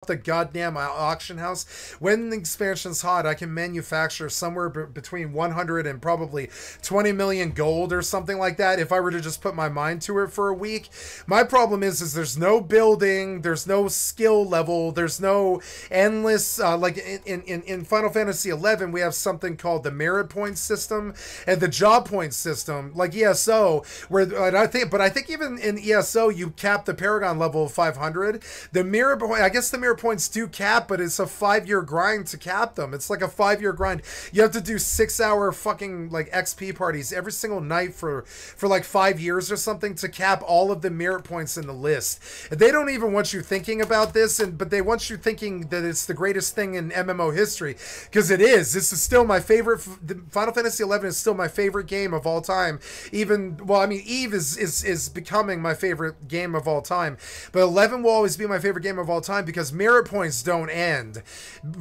the goddamn auction house. When the expansion's hot, I can manufacture somewhere between 100 and probably 20 million gold or something like that if I were to just put my mind to it for a week. My problem is there's no building, there's no skill level, there's no endless, like in Final Fantasy 11, we have something called the merit point system and the job point system, like ESO, where I think even in ESO, you cap the Paragon level of 500. The mirror point, I guess the mirror points do cap, but it's a 5-year grind to cap them. It's like a 5-year grind. You have to do 6-hour fucking like XP parties every single night for like 5 years or something to cap all of the merit points in the list. They don't even want you thinking about this, but they want you thinking that it's the greatest thing in MMO history, because it is. This is still my favorite. Final Fantasy 11 is still my favorite game of all time. Even, well, I mean, Eve is becoming my favorite game of all time, but 11 will always be my favorite game of all time because merit points don't end.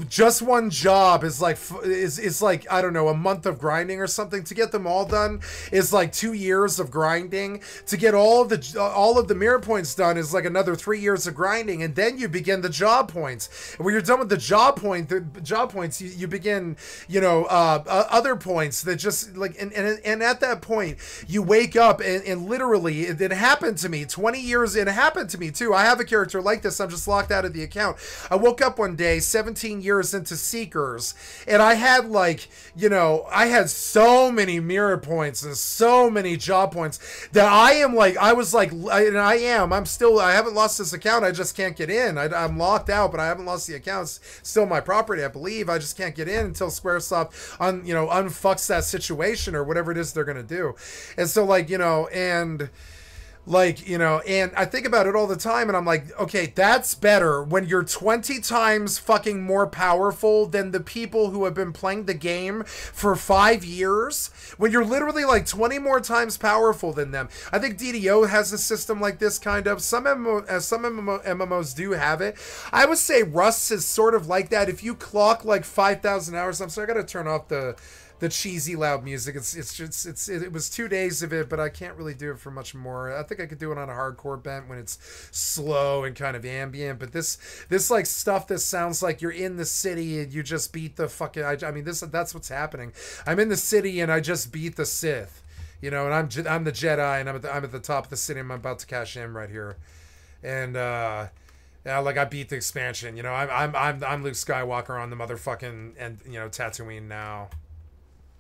Just one job is like I don't know, a month of grinding or something. To get them all done is like 2 years of grinding. To get all of the merit points done is like another 3 years of grinding, and then you begin the job points. When you're done with the job points, you begin, you know, other points that just like, and at that point you wake up and literally it happened to me 20 years. It happened to me too. I have a character like this. I'm just locked out of the account. I woke up one day 17 years into Seekers, and I had like, you know, I had so many mirror points and so many job points that I haven't lost this account. I just can't get in. I'm locked out, but I haven't lost the account. It's still my property, I believe. I just can't get in until Squaresoft unfucks that situation or whatever it is they're gonna do. And so, like, you know, and like, you know, and I think about it all the time, and I'm like, okay, that's better when you're 20 times fucking more powerful than the people who have been playing the game for 5 years. When you're literally like 20 more times powerful than them. I think DDO has a system like this, kind of. Some MMOs do have it. I would say Rust is sort of like that. If you clock like 5,000 hours, I'm sorry, I gotta turn off the cheesy loud music. It was 2 days of it, but I can't really do it for much more. I think I could do it on a hardcore bent when it's slow and kind of ambient, but this like stuff that sounds like you're in the city and you just beat the fucking, I mean, that's what's happening. I'm in the city and I just beat the Sith, you know, and I'm the Jedi, and I'm at the top of the city. I'm about to cash in right here, and yeah, like I beat the expansion, you know. I'm Luke Skywalker on the motherfucking, and you know, Tatooine now.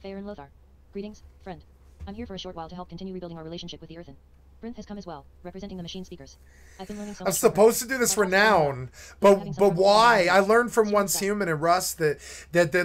Fair and Lothar. Greetings, friend. I'm here for a short while to help continue rebuilding our relationship with the Earthen. Brinth has come as well, representing the machine speakers. I've been learning so much. I'm supposed to do this renown, but why? I learned from Once Human and Rust that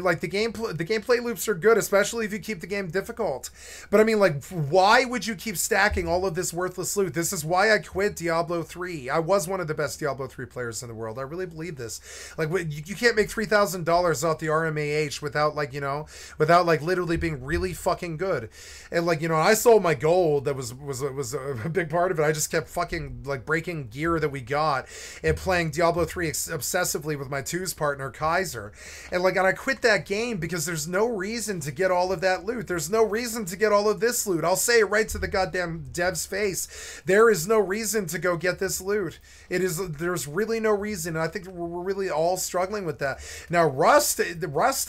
like the gameplay loops are good, especially if you keep the game difficult. But I mean, like, why would you keep stacking all of this worthless loot? This is why I quit Diablo 3. I was one of the best Diablo 3 players in the world. I really believe this. Like, you can't make $3,000 off the RMAH without, like, you know, without like literally being really fucking good. And like, you know, I sold my gold. That was a big part of it. I just kept fucking like breaking gear that we got and playing Diablo 3 obsessively with my twos partner Kaiser, and I quit that game because there's no reason to get all of that loot. There's no reason to get all of this loot. I'll say it right to the goddamn dev's face. There is no reason to go get this loot. There's really no reason, and I think we're really all struggling with that. Now Rust,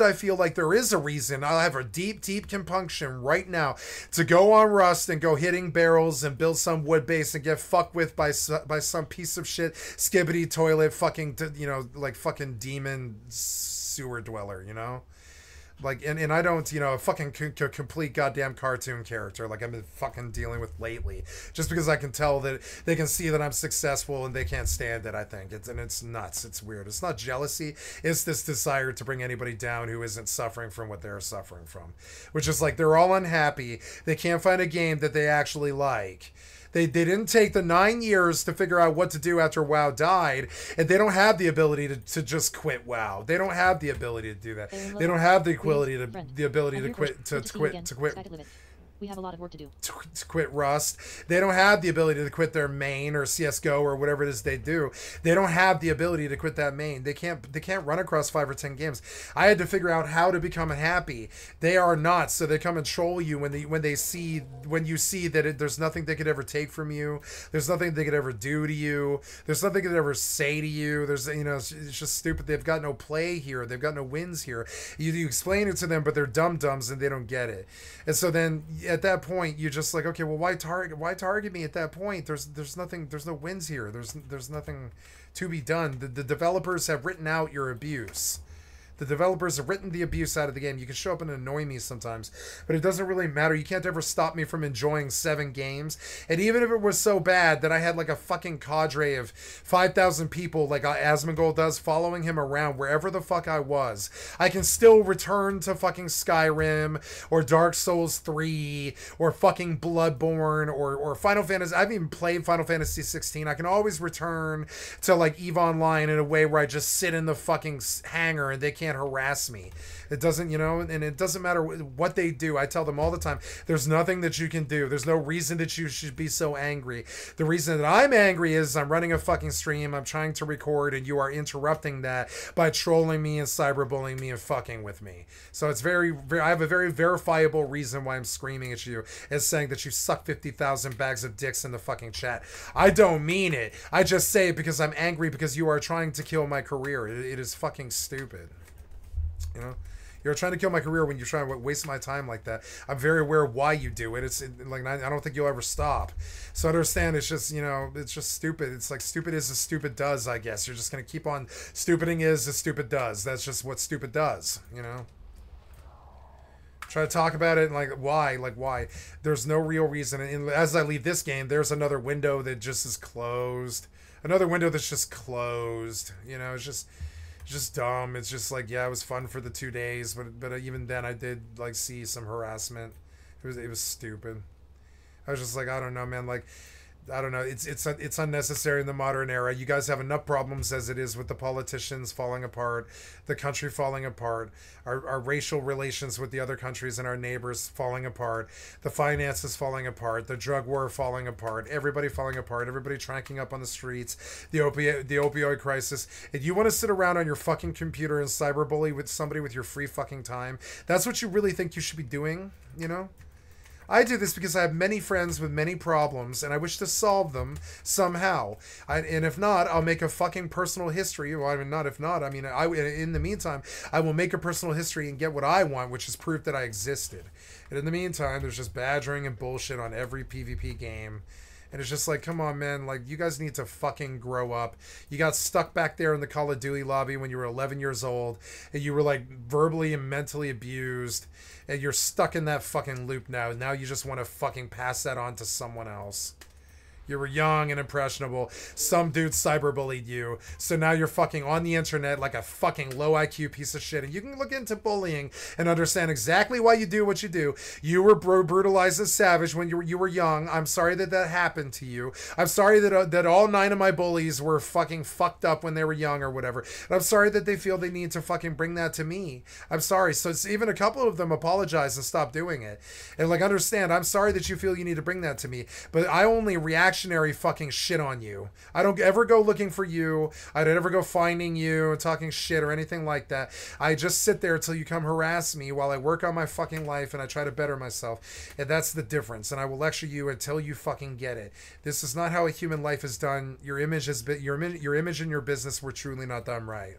I feel like there is a reason. I'll have a deep compunction right now to go on Rust and go hitting barrels and build some wood base and get fucked with by some piece of shit skibbity toilet fucking, you know, like fucking demon sewer dweller, you know, like, and I don't, you know, a fucking complete goddamn cartoon character like I've been fucking dealing with lately, just because I can tell that they can see that I'm successful and they can't stand it. I think it's nuts. It's weird. It's not jealousy. It's this desire to bring anybody down who isn't suffering from what they're suffering from, which is like they're all unhappy. They can't find a game that they actually like. They didn't take the 9 years to figure out what to do after WoW died, and they don't have the ability to just quit WoW. They don't have the ability to do that. They don't have the ability to quit. We have a lot of work to do. To quit Rust. They don't have the ability to quit their main or CSGO or whatever it is they do. They don't have the ability to quit that main. They can't run across 5 or 10 games. I had to figure out how to become happy. They are not, so they come and troll you when you see that there's nothing they could ever take from you. There's nothing they could ever do to you. There's nothing they could ever say to you. There's it's just stupid. They've got no play here. They've got no wins here. You explain it to them, but they're dum-dums and they don't get it. And so then at that point you're just like, okay, well, why target me at that point? There's nothing, there's no wins here. There's nothing to be done. The developers have written out your abuse. The developers have written the abuse out of the game. You can show up and annoy me sometimes, but it doesn't really matter. You can't ever stop me from enjoying 7 games. And even if it was so bad that I had like a fucking cadre of 5,000 people like Asmongold does following him around wherever the fuck I was, I can still return to fucking Skyrim or Dark Souls 3 or fucking Bloodborne or Final Fantasy. I haven't even played Final Fantasy 16. I can always return to like EVE Online in a way where I just sit in the fucking hangar and they can't harass me. It doesn't, and it doesn't matter what they do. I tell them all the time, there's nothing that you can do. There's no reason that you should be so angry. The reason that I'm angry is I'm running a fucking stream, I'm trying to record, and you are interrupting that by trolling me and cyberbullying me and fucking with me. So it's very, I have a very verifiable reason why I'm screaming at you and saying that you suck 50,000 bags of dicks in the fucking chat. I don't mean it. I just say it because I'm angry because you are trying to kill my career. It is fucking stupid. You're trying to kill my career when you're trying to waste my time like that. I'm very aware of why you do it. It's like, I don't think you'll ever stop. So understand, it's just, it's just stupid. It's like stupid is as stupid does, I guess. You're just going to keep on stupiding is as stupid does. That's just what stupid does, Try to talk about it and like why? There's no real reason. And as I leave this game, there's another window that just is closed. Another window that's just closed. It's just dumb. It's just like, yeah, it was fun for the 2 days, but even then I did like see some harassment. It was stupid. I was just like, I don't know, man. Like, I don't know. It's unnecessary in the modern era. You guys have enough problems as it is with the politicians falling apart, the country falling apart, our racial relations with the other countries and our neighbors falling apart, the finances falling apart, the drug war falling apart, everybody falling apart, everybody tranking up on the streets, the opioid crisis. If you want to sit around on your fucking computer and cyberbully with somebody with your free fucking time, that's what you really think you should be doing, I do this because I have many friends with many problems, and I wish to solve them somehow. And if not, I'll make a fucking personal history. Well, I mean, not if not. I mean, in the meantime, I will make a personal history and get what I want, which is proof that I existed. And in the meantime, there's just badgering and bullshit on every PvP game. And it's just like, come on, man. Like, you guys need to fucking grow up. You got stuck back there in the Call of Duty lobby when you were 11 years old. And you were, like, verbally and mentally abused. And you're stuck in that fucking loop now. Now you just want to fucking pass that on to someone else. You were young and impressionable. Some dude cyberbullied you. So now you're fucking on the internet like a fucking low IQ piece of shit. And you can look into bullying and understand exactly why you do what you do. You were brutalized as savage when you were young. I'm sorry that happened to you. I'm sorry that all 9 of my bullies were fucking fucked up when they were young or whatever. And I'm sorry that they feel they need to fucking bring that to me. I'm sorry. So it's even a couple of them apologize and stop doing it. And like, understand, I'm sorry that you feel you need to bring that to me. But I only reactionary fucking shit on you. I don't ever go looking for you. I don't ever go finding you and talking shit or anything like that. I just sit there till you come harass me while I work on my fucking life and I try to better myself. And that's the difference. And I will lecture you until you fucking get it. This is not how a human life is done. Your image and your business were truly not done right.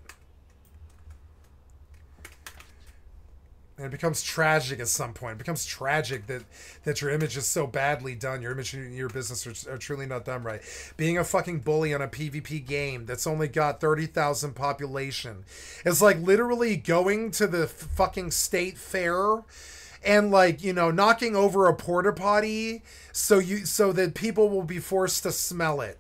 And it becomes tragic at some point. It becomes tragic that your image is so badly done. Your image and your business are truly not done right. Being a fucking bully on a PvP game that's only got 30,000 population. It's like literally going to the fucking state fair and like, knocking over a porta potty so that people will be forced to smell it,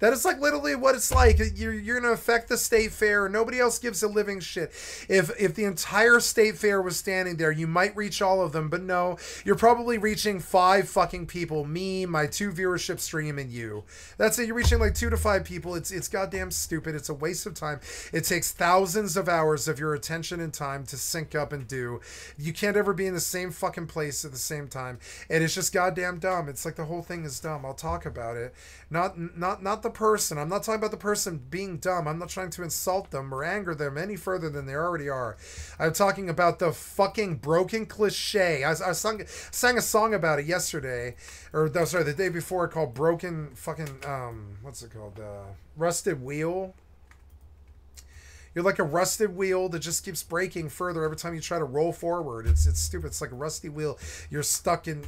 That is like literally what it's like. You're gonna affect the state fair. Nobody else gives a living shit. If the entire state fair was standing there, you might reach all of them, but no, you're probably reaching 5 fucking people. Me, my 2 viewership stream, and you. That's it. You're reaching like 2 to 5 people. It's goddamn stupid. It's a waste of time. It takes thousands of hours of your attention and time to sync up and do. You can't ever be in the same fucking place at the same time, and it's just goddamn dumb. It's like the whole thing is dumb. I'll talk about it. Not the person. I'm not talking about the person being dumb. I'm not trying to insult them or anger them any further than they already are. I'm talking about the fucking broken cliche. I sang a song about it yesterday, or no, sorry, the day before, called Broken fucking what's it called? Rusted Wheel. You're like a rusted wheel that just keeps breaking further every time you try to roll forward. It's stupid. It's like a rusty wheel. You're stuck in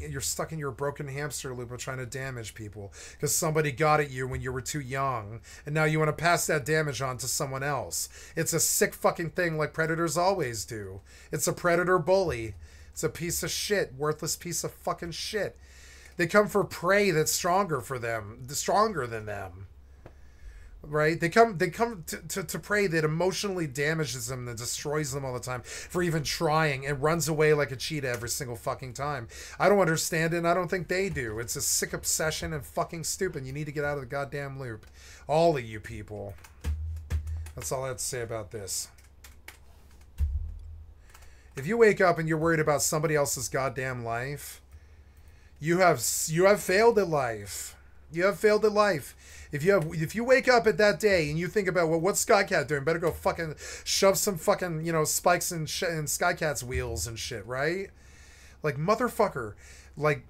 your broken hamster loop of trying to damage people because somebody got at you when you were too young, and now you want to pass that damage on to someone else. It's a sick fucking thing, like predators always do. It's a predator bully. It's a piece of shit, worthless piece of fucking shit. They come for prey that's stronger than them. Right? They come to prey that emotionally damages them, that destroys them all the time for even trying, and runs away like a cheetah every single fucking time. I don't understand it, and I don't think they do. It's a sick obsession and fucking stupid. You need to get out of the goddamn loop. All of you people. That's all I have to say about this. If you wake up and you're worried about somebody else's goddamn life, you have failed at life. You have failed at life. If you wake up at that day and you think about, well, what's Skycat doing? Better go fucking shove some fucking, spikes in Skycat's wheels and shit, right? Like, motherfucker. Like,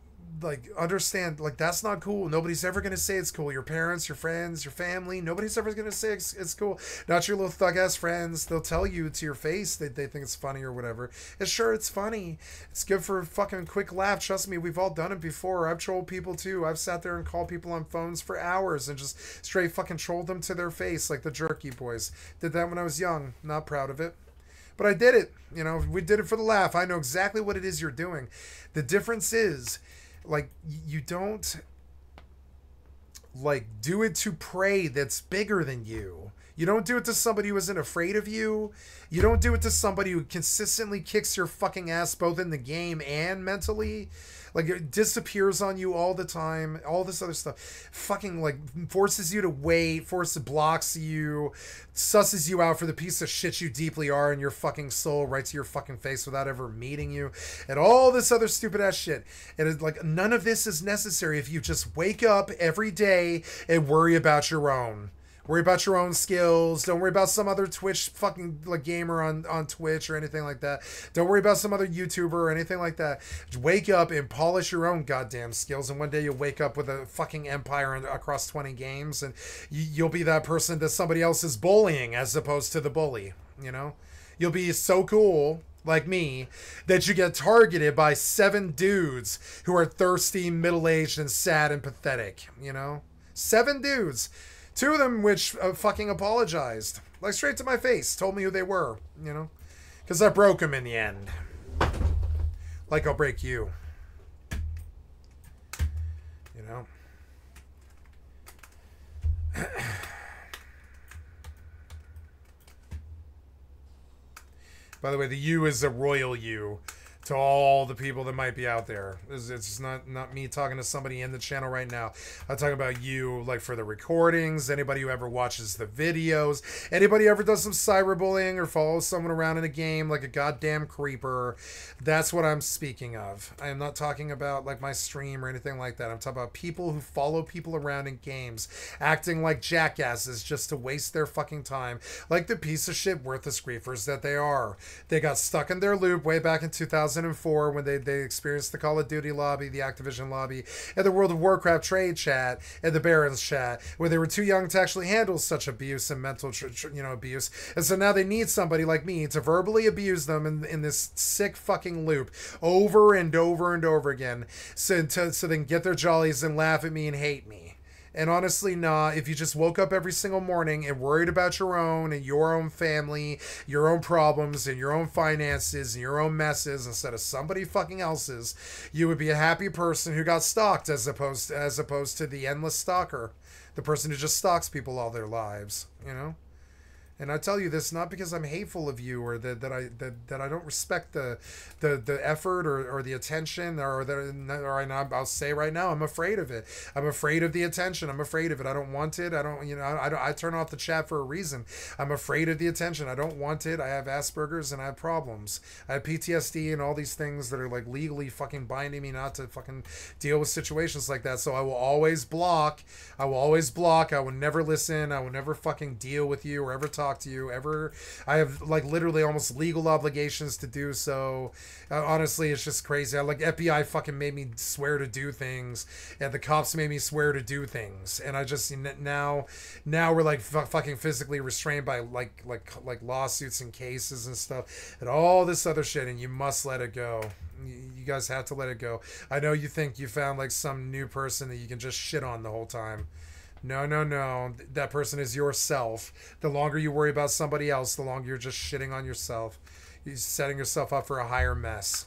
understand, like, that's not cool. Nobody's ever going to say it's cool. Your parents, your friends, your family, nobody's ever going to say it's cool. Not your little thug-ass friends. They'll tell you to your face that they think it's funny or whatever. And sure, it's funny. It's good for a fucking quick laugh. Trust me, we've all done it before. I've trolled people, too. I've sat there and called people on phones for hours and just straight fucking trolled them to their face, like the Jerky Boys. Did that when I was young. Not proud of it. But I did it. We did it for the laugh. I know exactly what it is you're doing. The difference is, like, you don't, like, do it to prey that's bigger than you. You don't do it to somebody who isn't afraid of you. You don't do it to somebody who consistently kicks your fucking ass both in the game and mentally. Like, it disappears on you all the time. All this other stuff. Fucking, like, forces you to wait. Blocks you. Susses you out for the piece of shit you deeply are in your fucking soul, right to your fucking face without ever meeting you. And all this other stupid ass shit. And it's like, none of this is necessary if you just wake up every day and worry about your own. Worry about your own skills. Don't worry about some other Twitch fucking like gamer on Twitch or anything like that. Don't worry about some other YouTuber or anything like that. Just wake up and polish your own goddamn skills, and one day you'll wake up with a fucking empire across 20 games, and you'll be that person that somebody else is bullying as opposed to the bully. You'll be so cool, like me, that you get targeted by 7 dudes who are thirsty, middle-aged, and sad and pathetic. 7 dudes. 2 of them which fucking apologized. Like, straight to my face. Told me who they were, Because I broke them in the end. Like I'll break you. By the way, the U is a royal U. To all the people that might be out there. It's not me talking to somebody in the channel right now. I'm talking about you, like, for the recordings, anybody who ever watches the videos, anybody who ever does some cyberbullying or follows someone around in a game like a goddamn creeper. That's what I'm speaking of. I am not talking about, like, my stream or anything like that. I'm talking about people who follow people around in games, acting like jackasses just to waste their fucking time, like the piece of shit worthless griefers that they are. They got stuck in their loop way back in 2004 when they experienced the Call of Duty lobby, the Activision lobby, and the World of Warcraft trade chat, and the Barons chat, where they were too young to actually handle such abuse and mental abuse. And so now they need somebody like me to verbally abuse them in this sick fucking loop over and over and over again, so they can get their jollies and laugh at me and hate me. And honestly, nah, if you just woke up every single morning and worried about your own and your own family, your own problems and your own finances and your own messes instead of somebody fucking else's, you would be a happy person who got stalked as opposed to the endless stalker, the person who just stalks people all their lives, you know? And I tell you this not because I'm hateful of you or that I don't respect the effort or the attention I'll say right now I'm afraid of it. I'm afraid of the attention. I'm afraid of it. I don't want it. I turn off the chat for a reason. I'm afraid of the attention. I don't want it. I have Asperger's and I have problems. I have PTSD and all these things that are like legally fucking binding me not to fucking deal with situations like that. So I will always block. I will never listen. I will never fucking deal with you or ever talk to you ever. I have like literally almost legal obligations to do so. Honestly, it's just crazy. FBI fucking made me swear to do things, and the cops made me swear to do things, and I just now we're like fucking physically restrained by like lawsuits and cases and stuff and all this other shit, and you must let it go. You guys have to let it go. I know you think you found like some new person that you can just shit on the whole time. No. That person is yourself. The longer you worry about somebody else, the longer you're just shitting on yourself. You're setting yourself up for a higher mess.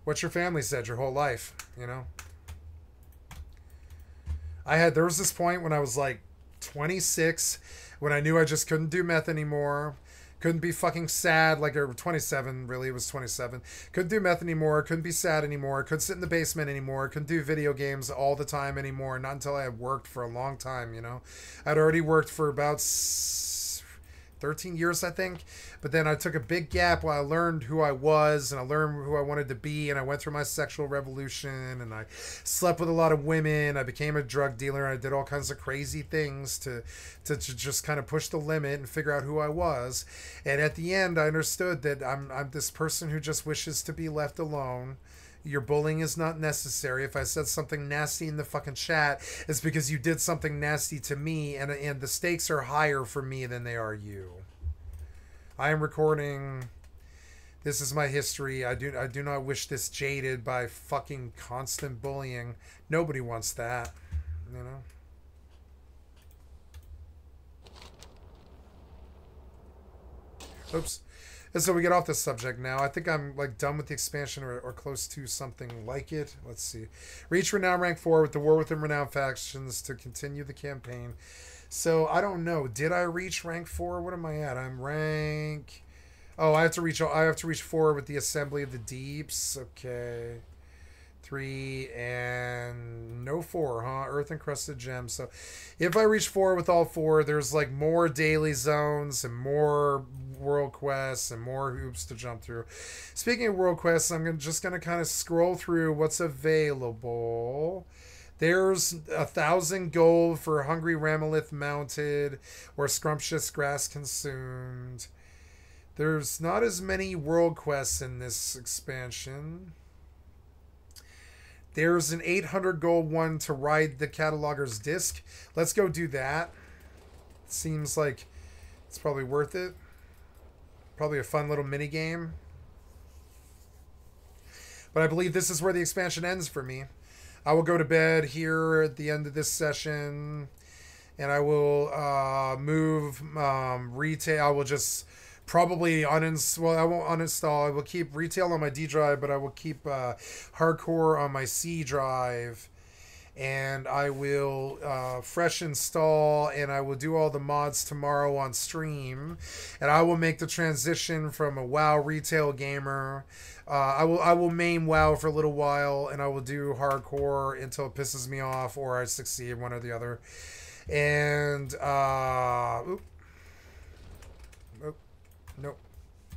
What your family said your whole life, you know? There was this point when I was like 26, when I knew I just couldn't do meth anymore. Couldn't be fucking sad, like, or 27, really, it was 27. Couldn't do meth anymore, couldn't be sad anymore, couldn't sit in the basement anymore, couldn't do video games all the time anymore, not until I had worked for a long time, you know? I'd already worked for about 13 years, I think. But then I took a big gap while I learned who I was and I learned who I wanted to be, and I went through my sexual revolution and I slept with a lot of women. I became a drug dealer and I did all kinds of crazy things to just kind of push the limit and figure out who I was. And at the end, I understood that I'm this person who just wishes to be left alone. Your bullying is not necessary. If I said something nasty in the fucking chat, it's because you did something nasty to me, and the stakes are higher for me than they are you. I am recording. This is my history. I do not wish this jaded by fucking constant bullying. Nobody wants that, you know? Oops. And so we get off this subject now. I think I'm like done with the expansion or close to something like it. Let's see. Reach Renown rank 4 with the War Within Renown factions to continue the campaign. So I don't know. Did I reach rank 4? What am I at? I'm rank... Oh, I have to reach 4 with the Assembly of the Deeps. Okay. 3 and no 4, huh? Earth Encrusted Gems. So if I reach 4 with all 4, there's like more daily zones and more world quests and more hoops to jump through. Speaking of world quests, I'm just going to kind of scroll through what's available. There's 1,000 gold for Hungry Ramolith Mounted or Scrumptious Grass Consumed. There's not as many world quests in this expansion. There's an 800 gold one to ride the Cataloger's Disc. Let's go do that. Seems like it's probably worth it. Probably a fun little mini game. But I believe this is where the expansion ends for me. I will go to bed here at the end of this session. And I will move retail. I will just probably uninstall. I won't uninstall. I will keep retail on my D drive, but I will keep hardcore on my C drive. And I will fresh install, and I will do all the mods tomorrow on stream, and I will make the transition from a WoW retail gamer. I will main WoW for a little while, and I will do hardcore until it pisses me off or I succeed, one or the other. And nope,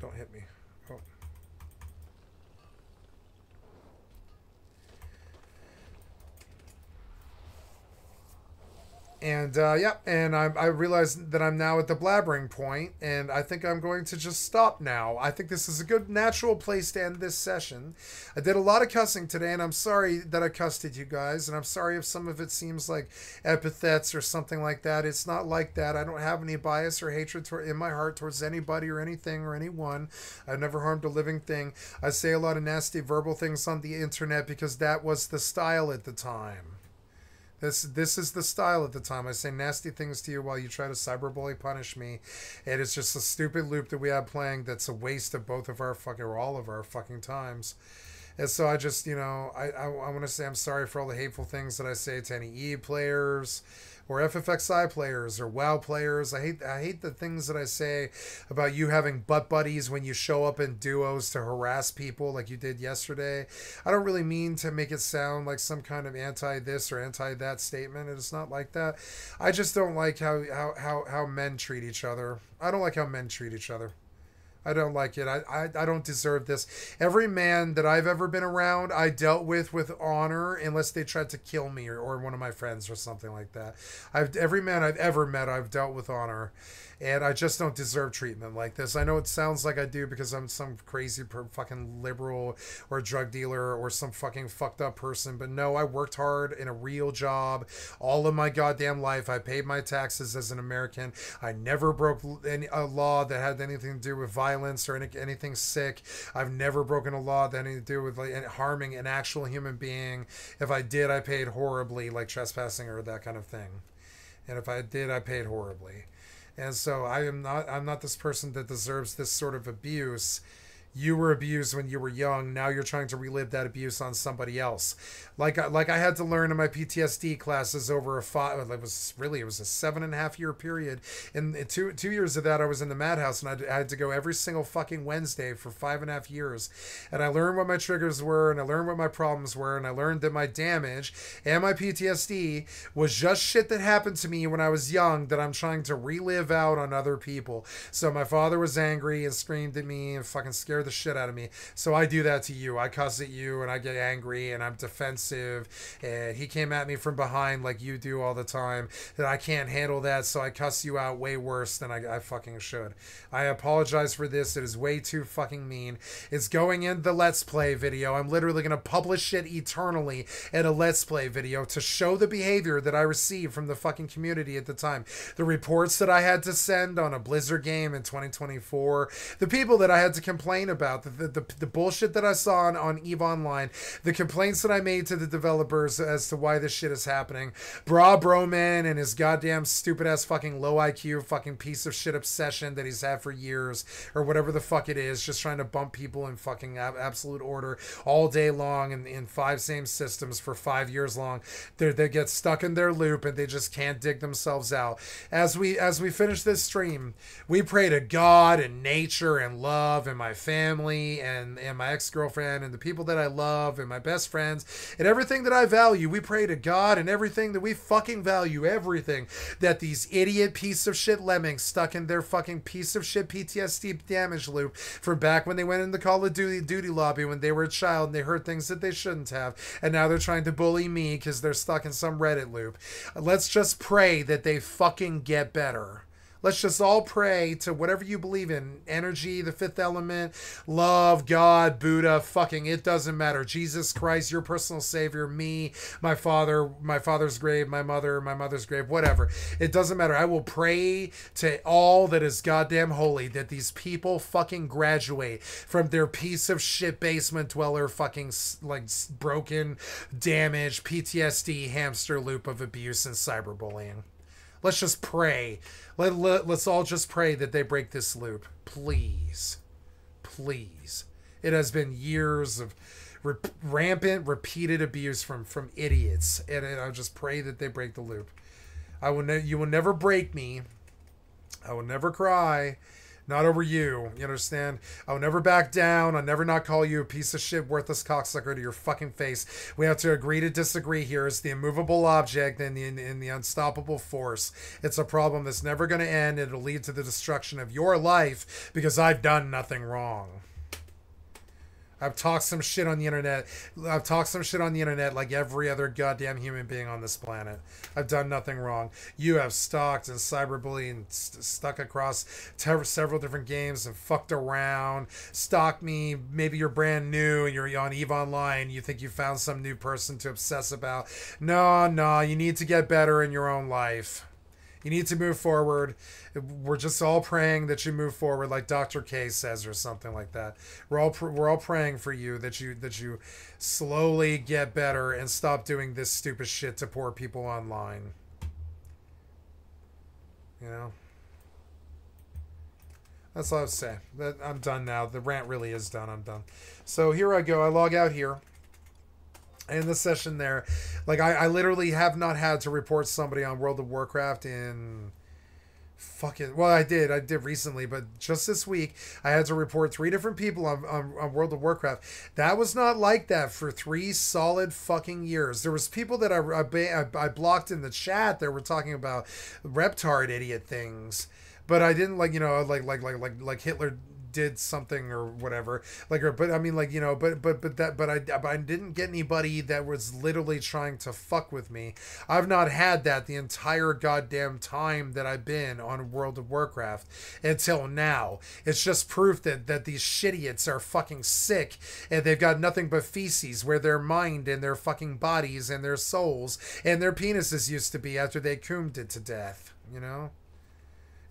don't hit me. Oh. And I realized that I'm now at the blabbering point, and I think I'm going to just stop now. I think this is a good natural place to end this session. I did a lot of cussing today, and I'm sorry that I cussed at you guys, and I'm sorry if some of it seems like epithets or something like that. It's not like that. I don't have any bias or hatred in my heart towards anybody or anything or anyone. I've never harmed a living thing. I say a lot of nasty verbal things on the internet because that was the style at the time. This is the style at the time. I say nasty things to you while you try to cyberbully punish me. It is just a stupid loop that we have playing that's a waste of both of our fucking, or all of our fucking times. And so I just, I want to say I'm sorry for all the hateful things that I say to any E players or FFXI players or WoW players. I hate the things that I say about you having butt buddies when you show up in duos to harass people like you did yesterday. I don't really mean to make it sound like some kind of anti this or anti that statement. It's not like that. I just don't like how men treat each other. I don't like how men treat each other. I don't like it. I don't deserve this. Every man that I've ever been around, I dealt with honor, unless they tried to kill me or one of my friends or something like that. Every man I've ever met, I've dealt with honor. And I just don't deserve treatment like this. I know it sounds like I do because I'm some crazy fucking liberal or drug dealer or some fucking fucked up person. But no, I worked hard in a real job all of my goddamn life. I paid my taxes as an American. I never broke a law that had anything to do with violence or anything sick. I've never broken a law that had anything to do with like harming an actual human being. If I did, I paid horribly, like trespassing or that kind of thing. And if I did, I paid horribly. And so I'm not this person that deserves this sort of abuse. You were abused when you were young. Now you're trying to relive that abuse on somebody else. Like I had to learn in my PTSD classes over it was a 7.5 year period. And 2 years of that, I was in the madhouse, and I had to go every single fucking Wednesday for 5.5 years. And I learned what my triggers were, and I learned what my problems were, and I learned that my damage and my PTSD was just shit that happened to me when I was young that I'm trying to relive out on other people. So my father was angry and screamed at me and fucking scared the shit out of me. So I do that to you. I cuss at you and I get angry and I'm defensive, and he came at me from behind like you do all the time, that I can't handle that, so I cuss you out way worse than I fucking should. I apologize for this. It is way too fucking mean. It's going in the Let's Play video. I'm literally going to publish it eternally in a Let's Play video to show the behavior that I received from the fucking community at the time. The reports that I had to send on a Blizzard game in 2024, the people that I had to complain about, the bullshit that I saw on EVE Online, the complaints that I made to the developers as to why this shit is happening. Broman and his goddamn stupid ass fucking low IQ fucking piece of shit obsession that he's had for years, or whatever the fuck it is, just trying to bump people in fucking absolute order all day long in 5 same systems for 5 years long. They get stuck in their loop and they just can't dig themselves out. As we finish this stream, we pray to God and nature and love and my family and my ex-girlfriend and the people that I love and my best friends and everything that I value. We pray to God and everything that we fucking value, everything that these idiot piece of shit lemmings stuck in their fucking piece of shit PTSD damage loop from back when they went in the Call of Duty lobby when they were a child and they heard things that they shouldn't have, and now they're trying to bully me because they're stuck in some Reddit loop. Let's just pray that they fucking get better. Let's just all pray to whatever you believe in. Energy, the fifth element, love, God, Buddha, fucking, it doesn't matter. Jesus Christ, your personal savior, me, my father, my father's grave, my mother, my mother's grave, whatever. It doesn't matter. I will pray to all that is goddamn holy that these people fucking graduate from their piece of shit basement dweller fucking like broken, damaged PTSD hamster loop of abuse and cyberbullying. Let's just pray. Let's all just pray that they break this loop. Please. Please. It has been years of rampant, repeated abuse from idiots. And I just pray that they break the loop. You will never break me. I will never cry. Not over you. You understand? I'll never back down. I'll never not call you a piece of shit, worthless cocksucker to your fucking face. We have to agree to disagree here. It's the immovable object and the unstoppable force. It's a problem that's never going to end. It'll lead to the destruction of your life because I've done nothing wrong. I've talked some shit on the internet. I've talked some shit on the internet like every other goddamn human being on this planet. I've done nothing wrong. You have stalked and cyberbullied and stuck across several different games and fucked around, stalked me. Maybe you're brand new and you're on EVE Online. You think you found some new person to obsess about. No, you need to get better in your own life. You need to move forward. We're just all praying that you move forward, like Dr. K says, or something like that. We're all praying for you that you slowly get better and stop doing this stupid shit to poor people online. You know. That's all I was saying. I'm done now. The rant really is done. I'm done. So here I go. I log out here. In the session there, like I literally have not had to report somebody on World of Warcraft in well, I did recently, but just this week I had to report 3 different people on World of Warcraft. That was not like that for 3 solid fucking years. There was people that I blocked in the chat that were talking about reptard idiot things, but I didn't like Hitler did something or whatever, but I mean, but I didn't get anybody that was literally trying to fuck with me. I've not had that the entire goddamn time that I've been on World of Warcraft until now. It's just proof that these shitiots are fucking sick and they've got nothing but feces where their mind and their fucking bodies and their souls and their penises used to be after they coomed it to death, you know?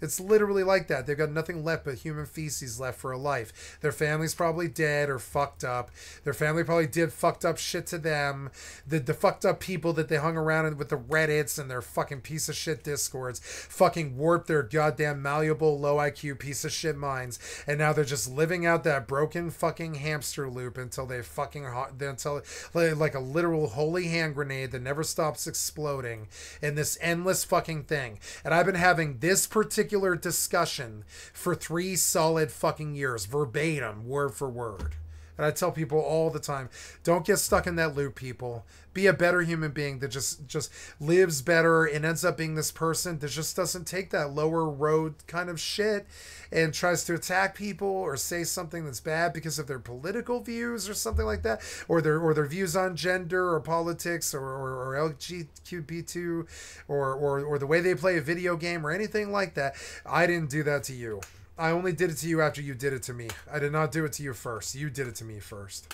It's literally like that. They've got nothing left but human feces left for a life. Their family's probably dead or fucked up. Their family probably did fucked up shit to them. The fucked up people that they hung around with the Reddits and their fucking piece of shit Discords fucking warped their goddamn malleable, low IQ piece of shit minds. And now they're just living out that broken fucking hamster loop until they fucking, until like a literal holy hand grenade that never stops exploding in this endless fucking thing. And I've been having this particular discussion for 3 solid fucking years, verbatim, word for word. And I tell people all the time, don't get stuck in that loop, people. Be a better human being that just lives better and ends up being this person that just doesn't take that lower road kind of shit and tries to attack people or say something that's bad because of their political views or something like that, or their views on gender or politics or LGBTQ or the way they play a video game or anything like that. I didn't do that to you. I only did it to you after you did it to me. I did not do it to you first. You did it to me first.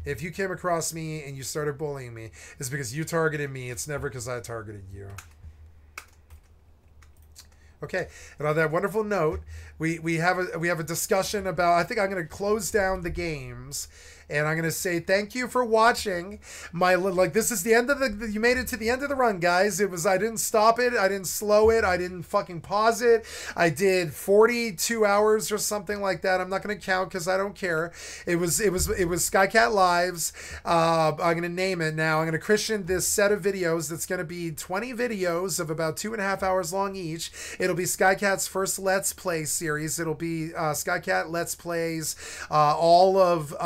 If you came across me and you started bullying me, it's because you targeted me. It's never because I targeted you. Okay, and on that wonderful note, we have a discussion about, I think I'm going to close down the games, and I'm going to say thank you for watching my, this is the end of you made it to the end of the run, guys. I didn't stop it, I didn't slow it, I didn't fucking pause it. I did 42 hours or something like that. I'm not going to count because I don't care. It was Skycatlive's, I'm going to name it now. I'm going to christen this set of videos that's going to be 20 videos of about 2.5 hours long each. It'll be Skycat's first Let's Play series. It'll be Skycat Let's Plays all of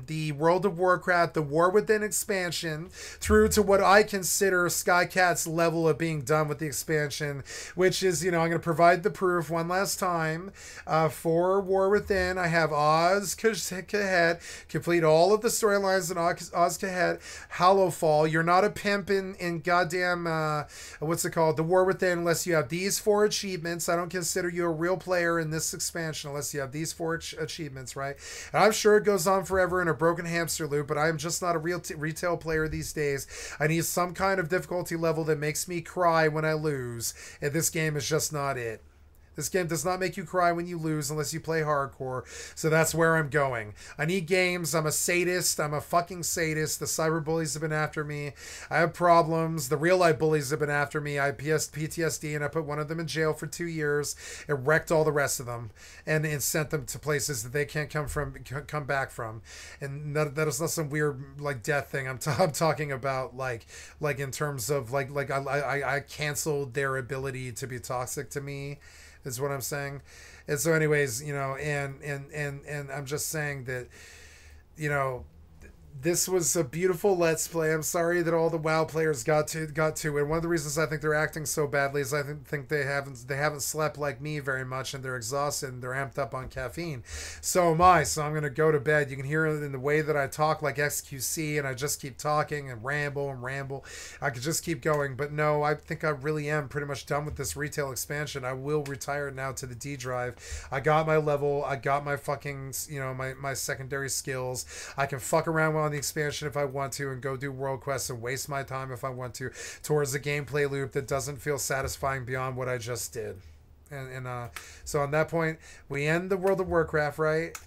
the World of Warcraft, the War Within expansion, through to what I consider Skycat's level of being done with the expansion, which is, I'm going to provide the proof one last time. For War Within, I have Oz Kahed, complete all of the storylines in Oz Kahed, Hallowfall. You're not a pimp in goddamn, what's it called? The War Within, unless you have these 4 achievements. I don't consider you a real player in this expansion unless you have these 4 achievements, right? And I'm sure it goes on forever in a broken hamster loop, but I'm just not a real retail player these days. I need some kind of difficulty level that makes me cry when I lose, and this game is just not it. This game does not make you cry when you lose unless you play hardcore. So that's where I'm going. I need games. I'm a sadist. I'm a fucking sadist. The cyberbullies have been after me. I have problems. The real life bullies have been after me. I have PTSD, and I put one of them in jail for 2 years. It wrecked all the rest of them and sent them to places that they can't come back from. And that is not some weird death thing. I'm talking about like in terms of I canceled their ability to be toxic to me. Is what I'm saying. And so anyways, and I'm just saying that, this was a beautiful Let's Play. I'm sorry that all the WoW players got to it. One of the reasons I think they're acting so badly is I think they haven't slept like me very much, and they're exhausted and they're amped up on caffeine. So am I. So I'm gonna go to bed. You can hear it in the way that I talk like XQC, and I just keep talking and ramble. I could just keep going, but no, I think I really am pretty much done with this retail expansion. I will retire now to the D drive. I got my level. I got my fucking my secondary skills. I can fuck around on the expansion if I want to and go do world quests and waste my time if I want to towards a gameplay loop that doesn't feel satisfying beyond what I just did. And so on that point, we end the World of Warcraft, right?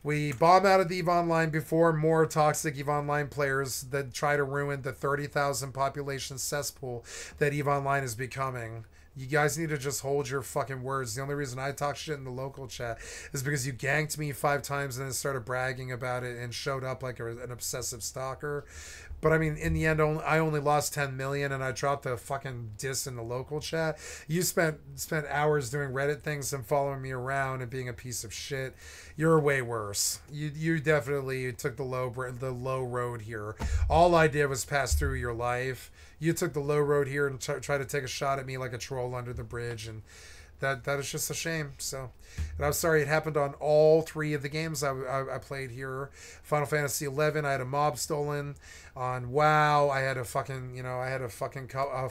We bomb out of the EVE Online before more toxic EVE Online players that try to ruin the 30,000 population cesspool that EVE Online is becoming. You guys need to just hold your fucking words. The only reason I talk shit in the local chat is because you ganked me 5 times and then started bragging about it and showed up like an obsessive stalker. But I mean, in the end, I only lost 10 million and I dropped a fucking diss in the local chat. You spent hours doing Reddit things and following me around and being a piece of shit. You're way worse. You definitely took the low road here. All I did was pass through your life. You took the low road here and tried to take a shot at me like a troll under the bridge, and that is just a shame. So, and I'm sorry it happened on all 3 of the games I played here. Final Fantasy 11, I had a mob stolen. On WoW, I had a fucking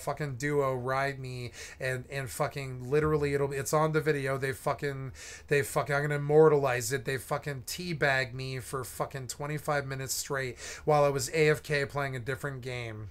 fucking duo ride me and fucking literally it's on the video. They fucking I'm gonna immortalize it. They fucking teabagged me for fucking 25 minutes straight while I was AFK playing a different game.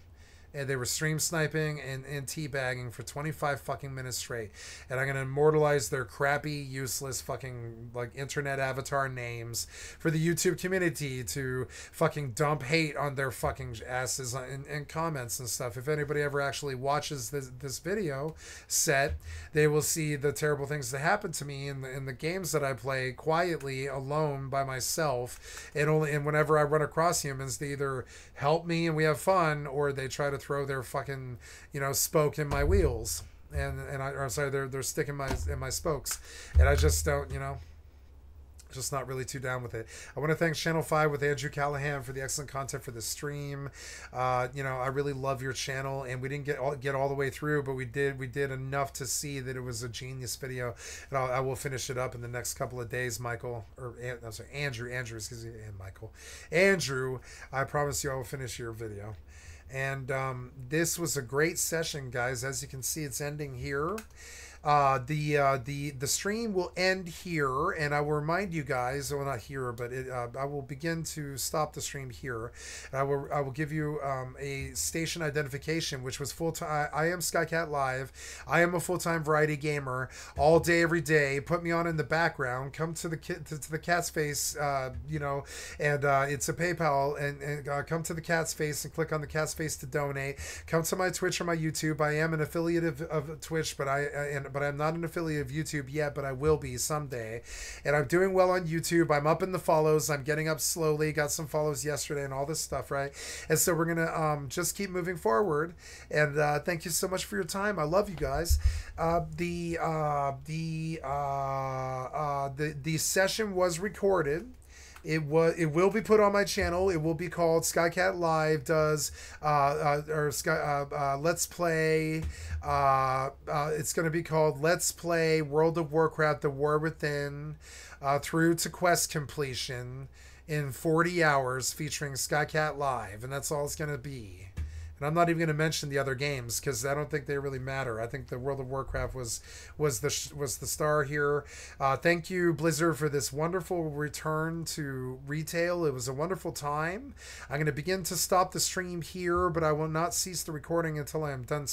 And they were stream sniping and teabagging for 25 fucking minutes straight. And I'm going to immortalize their crappy, useless fucking like internet avatar names for the YouTube community to fucking dump hate on their fucking asses in comments and stuff. If anybody ever actually watches this video set, they will see the terrible things that happen to me in the games that I play quietly, alone, by myself. And whenever I run across humans, they either help me and we have fun, or they try to throw their fucking spoke in my wheels, I'm sorry, they're sticking in my spokes, and I just don't just not really too down with it. I want to thank Channel 5 with Andrew Callahan for the excellent content for the stream. I really love your channel, and we didn't get all the way through, but we did enough to see that it was a genius video, and I will finish it up in the next couple of days, Michael, I'm sorry, Andrew, excuse me, and Michael. Andrew, I promise you I will finish your video. And this was a great session, guys. As you can see, it's ending here. The stream will end here, and I will remind you guys, well, not here, but I will begin to stop the stream here. And I will give you a station identification, which was full-time. I am Skycatlive. I am a full-time variety gamer, all day, every day. Put me on in the background. Come to the cat's face, and it's a PayPal, and come to the cat's face and click on the cat's face to donate. Come to my Twitch or my YouTube. I am an affiliate of Twitch, but I'm not an affiliate of YouTube yet, but I will be someday. And I'm doing well on YouTube. I'm up in the follows. I'm getting up slowly. Got some follows yesterday and all this stuff, right? And so we're gonna just keep moving forward. And thank you so much for your time. I love you guys. The session was recorded. It will be put on my channel. It will be called Skycatlive does Let's Play. It's going to be called Let's Play World of Warcraft: The War Within through to quest completion in 40 hours, featuring Skycatlive, and that's all it's going to be. And I'm not even going to mention the other games because I don't think they really matter. I think the World of Warcraft was the star here. Thank you, Blizzard, for this wonderful return to retail. It was a wonderful time. I'm going to begin to stop the stream here, but I will not cease the recording until I'm done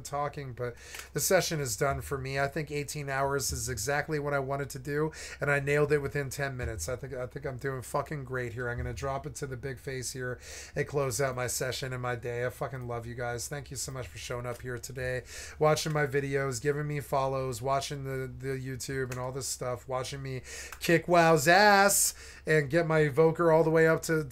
talking. But the session is done for me. I think 18 hours is exactly what I wanted to do, and I nailed it within 10 minutes. I think I'm doing fucking great here. I'm going to drop it to the big face here and close out my session and my day. I fucking love you guys. Thank you so much for showing up here today, watching my videos, giving me follows, watching the YouTube and all this stuff, watching me kick WoW's ass and get my evoker all the way up to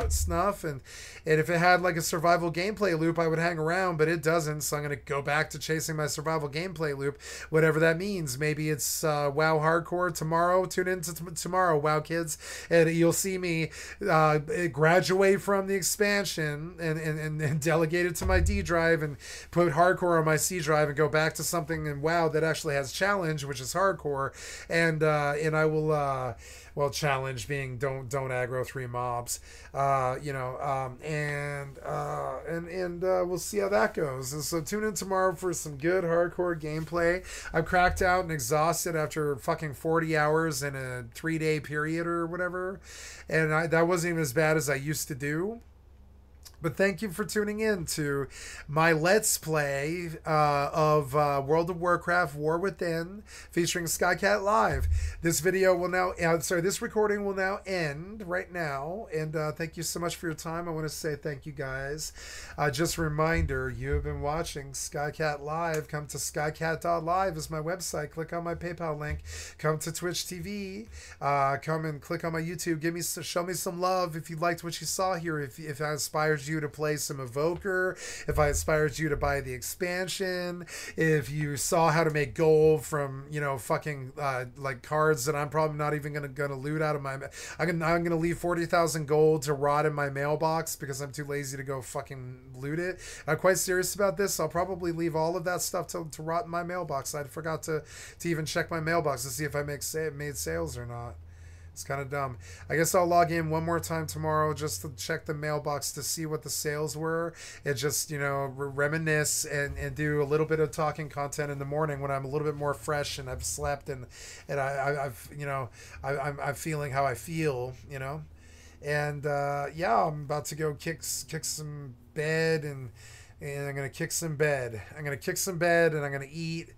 snuff. And if it had like a survival gameplay loop, I would hang around, but it doesn't. So I'm going to go back to chasing my survival gameplay loop, whatever that means. Maybe it's WoW Hardcore tomorrow. Tune in to tomorrow, WoW kids, and you'll see me graduate from the expansion expansion and delegate it to my D drive and put hardcore on my C drive and go back to something in WoW that actually has challenge, which is hardcore, and I will well, challenge being don't aggro 3 mobs, and we'll see how that goes. And so tune in tomorrow for some good hardcore gameplay. I'm cracked out and exhausted after fucking 40 hours in a 3-day period or whatever, and that wasn't even as bad as I used to do. But thank you for tuning in to my Let's Play of World of Warcraft War Within featuring Skycatlive. This video will now, this recording will now end right now. And thank you so much for your time. I want to say thank you guys. Just a reminder, you have been watching Skycatlive. Come to skycat.live is my website. Click on my PayPal link. Come to Twitch TV. Come and click on my YouTube. Show me some love if you liked what you saw here. If I inspired you to play some Evoker, if I inspired you to buy the expansion, if you saw how to make gold from fucking like cards that I'm probably not even gonna loot out of my, I'm gonna leave 40,000 gold to rot in my mailbox because I'm too lazy to go fucking loot it. I'm quite serious about this. I'll probably leave all of that stuff to rot in my mailbox. I forgot to even check my mailbox to see if I made sales or not. It's kind of dumb. I guess I'll log in one more time tomorrow just to check the mailbox to see what the sales were and just, reminisce and do a little bit of talking content in the morning when I'm a little bit more fresh and I've slept and I'm feeling how I feel, And yeah, I'm about to go kick some bed and I'm going to kick some bed. I'm going to kick some bed and I'm going to eat.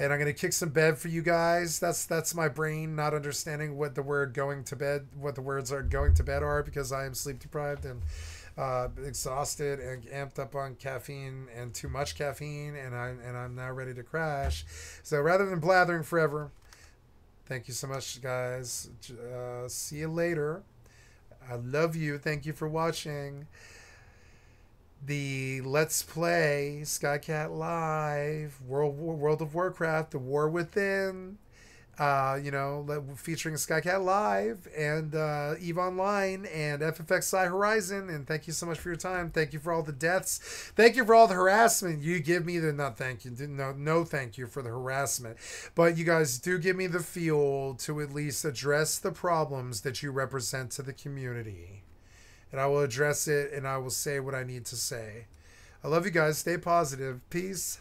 And I'm going to kick some bed for you guys. That's my brain not understanding what the words are going to bed are, because I am sleep deprived and exhausted and amped up on caffeine and too much caffeine, and I'm now ready to crash. So rather than blathering forever, thank you so much, guys. See you later. I love you. Thank you for watching the Let's Play Skycatlive World of Warcraft, The War Within, featuring Skycatlive and EVE Online and FFXI Horizon. And thank you so much for your time. Thank you for all the deaths. Thank you for all the harassment you give me. No thank you for the harassment, but you guys do give me the fuel to at least address the problems that you represent to the community. And I will address it and I will say what I need to say. I love you guys. Stay positive. Peace.